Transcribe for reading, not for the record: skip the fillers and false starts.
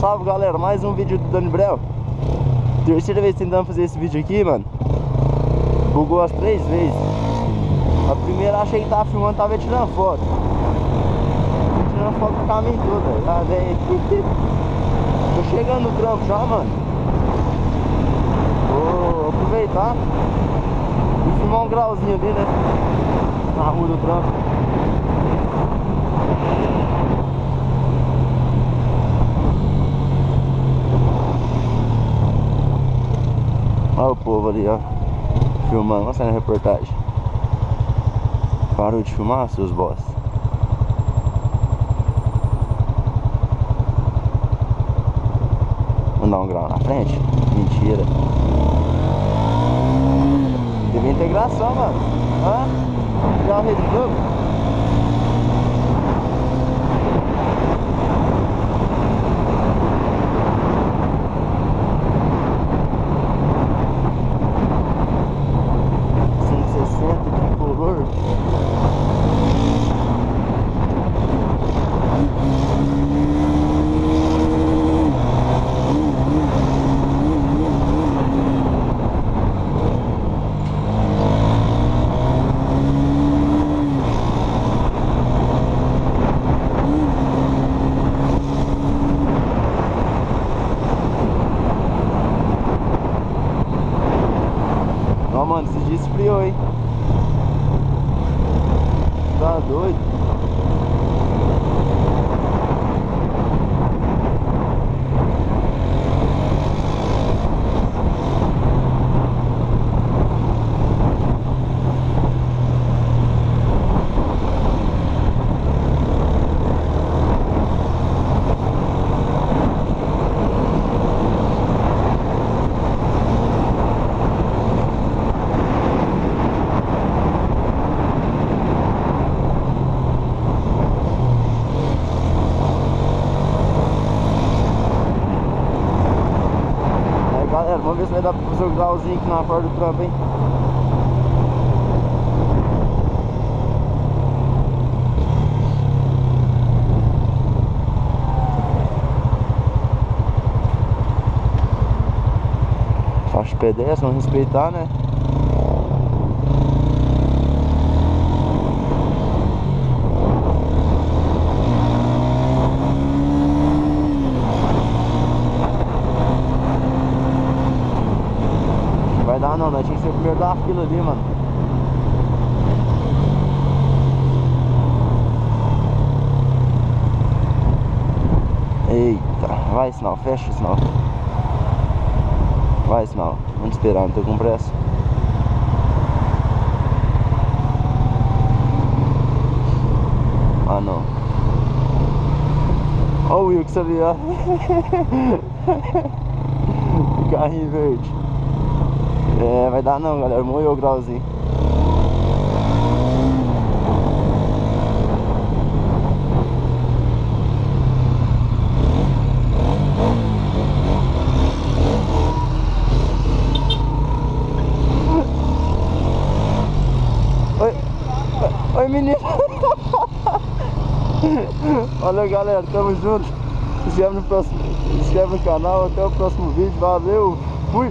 Salve galera, mais um vídeo do Dani Brel. Terceira vez tentando fazer esse vídeo aqui, mano. Bugou as 3 vezes. A primeira achei que tava filmando, tava tirando foto. Tirando foto do caminho todo, já vem. Tô chegando no trampo já, mano. Vou aproveitar e filmar um grauzinho ali, né? Na rua do trampo. Olha o povo ali, ó, filmando, mostrando a reportagem. Parou de filmar, seus boss. Vamos dar um grau na frente? Mentira. Teve integração, mano. Hã? Já a rede de novo? Ó, mano, esse dia esfriou, hein? Tá doido? Galera, vamos ver se vai dar pra fazer o grauzinho aqui na porta do trampo, hein? Faixa pedestre, vamos respeitar, né? Vai dar não, nós tinha que ser o primeiro da fila ali, mano. Eita, vai sinal, fecha o sinal. Vai sinal, vamos esperar, não tô com pressa. Ah não. Olha o Wilkes ali, ó. O carrinho verde. É, vai dar não, galera, moeu o grauzinho. Oi menino. Olha galera, tamo junto. Se inscreve no canal, até o próximo vídeo, valeu, fui!